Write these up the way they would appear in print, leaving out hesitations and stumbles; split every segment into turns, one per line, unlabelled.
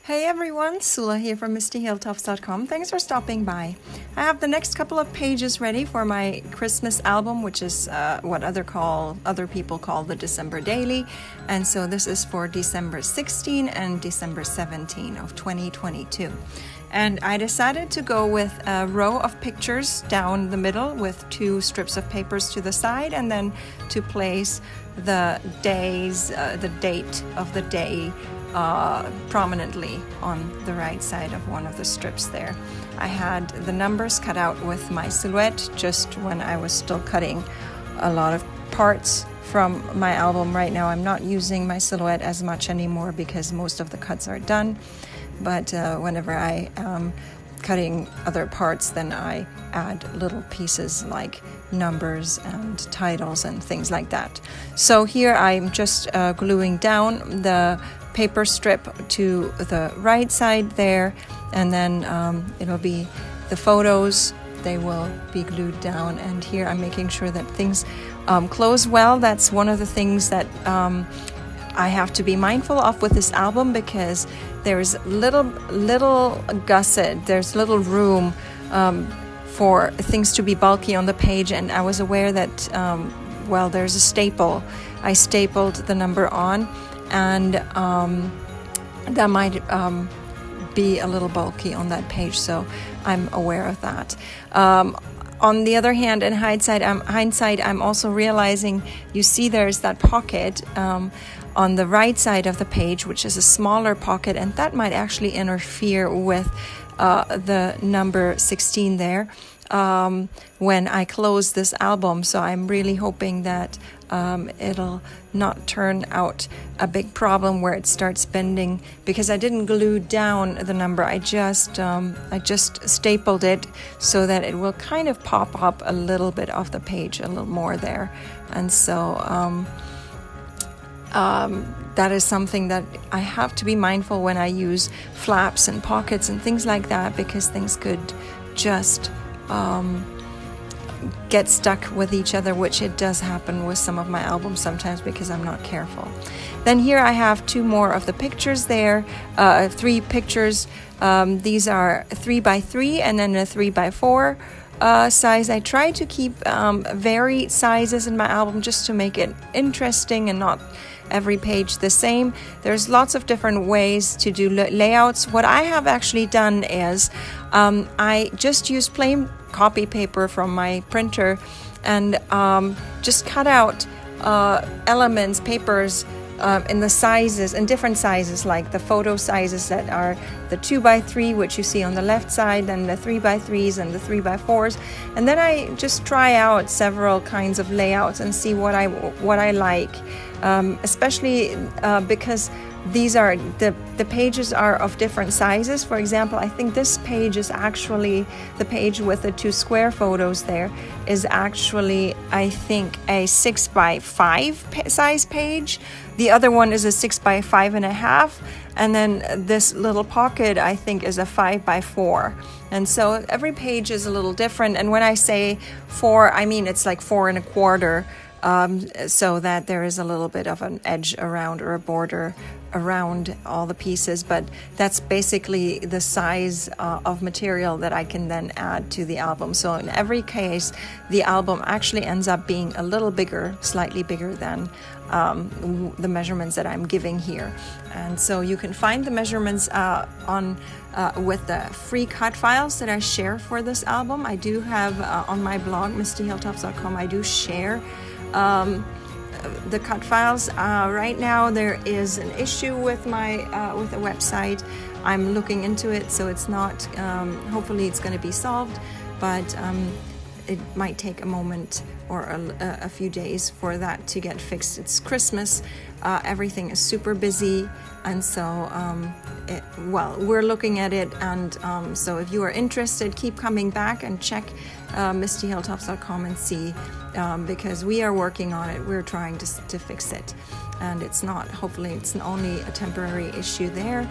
Hey everyone, Sula here from MistyHilltops.com. Thanks for stopping by. I have the next couple of pages ready for my Christmas album, which is what other people call the December Daily. And so this is for December 16 and December 17 of 2022. And I decided to go with a row of pictures down the middle with 2 strips of papers to the side, and then to place the days, the date of the day prominently on the right side of one of the strips there. I had the numbers cut out with my silhouette just when I was still cutting a lot of parts from my album. Right now I'm not using my silhouette as much anymore because most of the cuts are done, but whenever I am cutting other parts, then I add little pieces like numbers and titles and things like that. So here I'm just gluing down the paper strip to the right side there, and then it'll be the photos, they will be glued down, and here I'm making sure that things close well. That's one of the things that I have to be mindful of with this album, because there's little gusset, there's little room for things to be bulky on the page, and I was aware that well, there's a staple. I stapled the number on, and that might be a little bulky on that page, so I'm aware of that. On the other hand, in hindsight, I'm also realizing, you see there's that pocket on the right side of the page, which is a smaller pocket, and that might actually interfere with the number 16 there when I close this album. So I'm really hoping that it'll not turn out a big problem where it starts bending, because I didn't glue down the number. I just stapled it so that it will kind of pop up a little bit off the page, a little more there. And so that is something that I have to be mindful when I use flaps and pockets and things like that, because things could just get stuck with each other, which it does happen with some of my albums sometimes because I'm not careful. Then here I have 2 more of the pictures there, 3 pictures. These are 3x3 and then a 3x4 size. I try to keep varied sizes in my album just to make it interesting and not every page the same. There's lots of different ways to do layouts. What I have actually done is I just used plain copy paper from my printer and just cut out elements, papers in the sizes, in different sizes, like the photo sizes that are the 2x3, which you see on the left side, and the 3x3s and the 3x4s. And then I just try out several kinds of layouts and see what I like, especially because these are the pages are of different sizes. For example, I think this page is actually, the page with the 2 square photos there is actually, I think, a 6x5 size page. The other one is a 6x5.5, and then this little pocket, I think, is a 5x4. And so every page is a little different. And when I say 4, I mean it's like 4 1/4. So that there is a little bit of an edge around, or a border around all the pieces, but that's basically the size of material that I can then add to the album. So in every case, the album actually ends up being a little bigger, slightly bigger than the measurements that I'm giving here. And so you can find the measurements with the free cut files that I share for this album. I do have on my blog, MistyHilltops.com, I do share the cut files. Right now there is an issue with my with the website. I'm looking into it, so it's not, hopefully it's going to be solved, but it might take a moment or a few days for that to get fixed. It's Christmas, everything is super busy, and so well, we're looking at it, and so if you are interested, keep coming back and check MistyHilltops.com and see, because we are working on it. We're trying to fix it, and it's not, hopefully it's only a temporary issue there,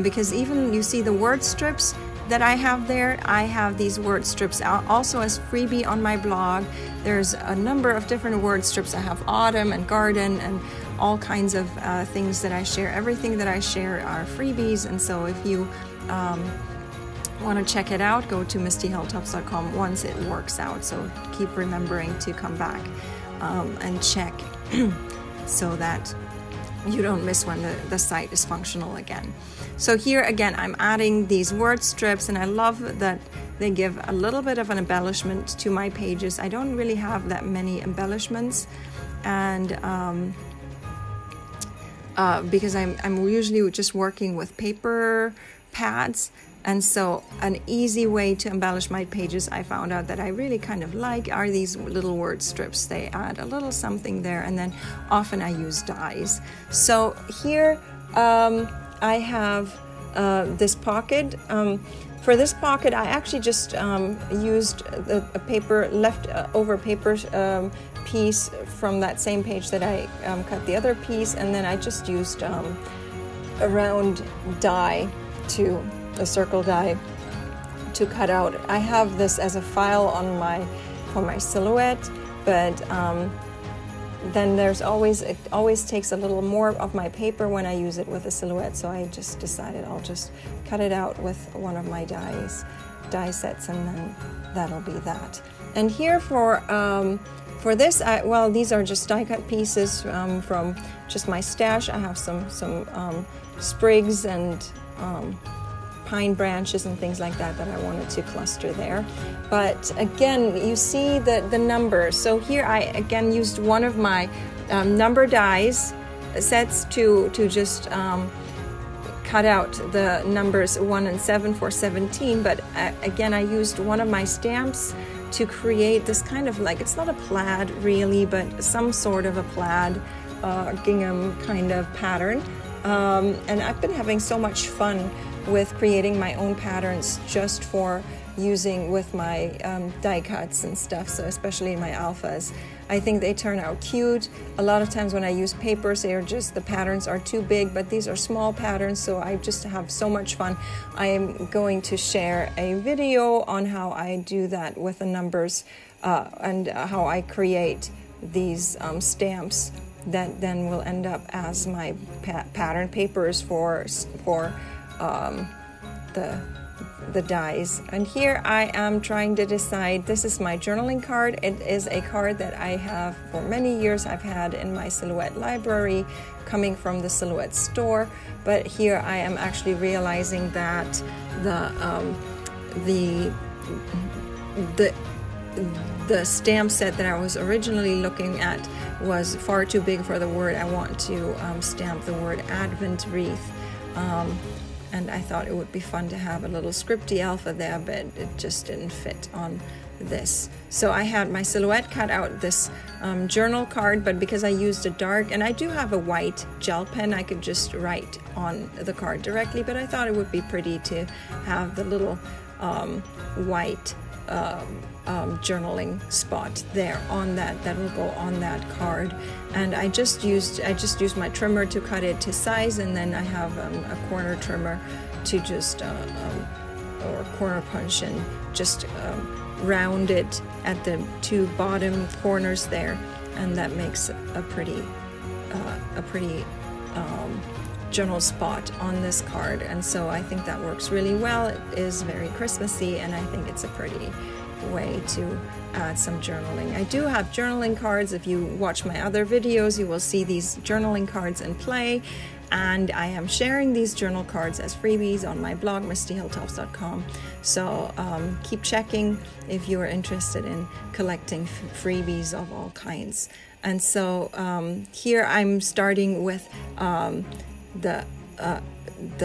because even you see the word strips that I have there, I have these word strips also as freebie on my blog. There's a number of different word strips. I have autumn and garden and all kinds of things that I share. Everything that I share are freebies, and so if you want to check it out, go to mistyhilltops.com once it works out. So keep remembering to come back and check so that you don't miss when the site is functional again. So here again, I'm adding these word strips, and I love that they give a little bit of an embellishment to my pages. I don't really have that many embellishments, and because I'm usually just working with paper pads, and so an easy way to embellish my pages I found out that I really kind of like are these little word strips. They add a little something there, and then often I use dies. So here I have this pocket. For this pocket, I actually just used a paper leftover paper piece from that same page that I cut the other piece, and then I just used a round die a circle die to cut out. I have this as a file for my silhouette, but then it always takes a little more of my paper when I use it with a silhouette, so I just decided I'll just cut it out with one of my die sets, and then that'll be that. And here for this, these are just die cut pieces from just my stash. I have some sprigs and pine branches and things like that I wanted to cluster there. But again, you see the numbers. So here I again used one of my number dies sets to just cut out the numbers 1 and 7 for 17. But again, I used one of my stamps to create this kind of like, it's not a plaid really, but some sort of a plaid gingham kind of pattern. And I've been having so much fun with creating my own patterns just for using with my die cuts and stuff, so especially my alphas. I think they turn out cute. A lot of times when I use papers, the patterns are too big, but these are small patterns, so I just have so much fun. I am going to share a video on how I do that with the numbers and how I create these stamps that then will end up as my pattern papers for the dies. And here I am trying to decide, this is my journaling card. It is a card that I have for many years. I've had in my silhouette library coming from the silhouette store, but here I am actually realizing that the stamp set that I was originally looking at was far too big for the word. I want to stamp the word Advent wreath. And I thought it would be fun to have a little scripty alpha there, but it just didn't fit on this. So I had my silhouette cut out this journal card, but because I used a dark, and I do have a white gel pen, I could just write on the card directly, but I thought it would be pretty to have the little white journaling spot there on that will go on that card. And I just used my trimmer to cut it to size, and then I have a corner trimmer to just or corner punch and just round it at the two bottom corners there, and that makes a pretty journal spot on this card. And so I think that works really well. It is very Christmassy, and I think it's a pretty way to add some journaling. I do have journaling cards. If you watch my other videos, you will see these journaling cards in play, and I am sharing these journal cards as freebies on my blog, mistyhilltops.com. So keep checking if you are interested in collecting freebies of all kinds. And so here I'm starting with the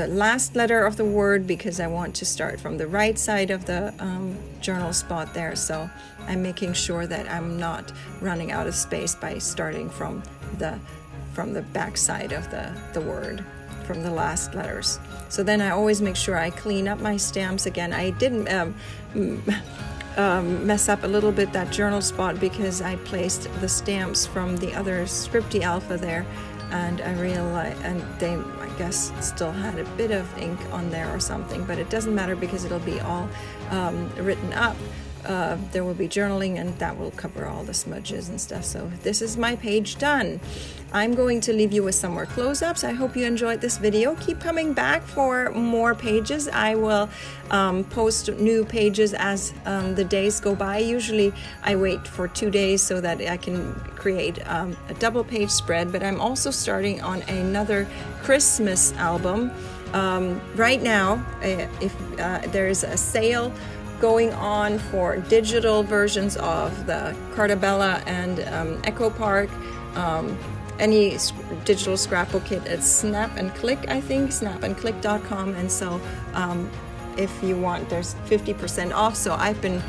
last letter of the word, because I want to start from the right side of the journal spot there. So I'm making sure that I'm not running out of space by starting from the back side of the word, from the last letters. So then I always make sure I clean up my stamps again. I didn't mess up a little bit that journal spot because I placed the stamps from the other scripty alpha there, and I realized, and they, I guess, still had a bit of ink on there or something, but it doesn't matter because it'll be all written up there will be journaling, and that will cover all the smudges and stuff. So this is my page done. I'm going to leave you with some more close-ups. I hope you enjoyed this video. Keep coming back for more pages. I will post new pages as the days go by. Usually I wait for 2 days so that I can create a double page spread, but I'm also starting on another Christmas album. Right now, if there is a sale going on for digital versions of the Carta Bella and Echo Park, any digital scrapbook kit at Snap and Click, I think, snapandclick.com. And so if you want, there's 50% off. So I've been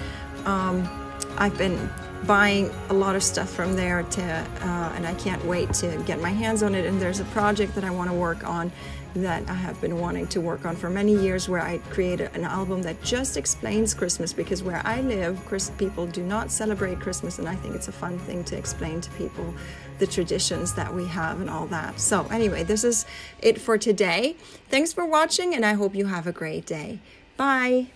buying a lot of stuff from there and I can't wait to get my hands on it. And there's a project that I want to work on that I have been wanting to work on for many years, where I created an album that just explains Christmas, because where I live, people do not celebrate Christmas, and I think it's a fun thing to explain to people the traditions that we have and all that. So anyway, this is it for today. Thanks for watching, and I hope you have a great day. Bye.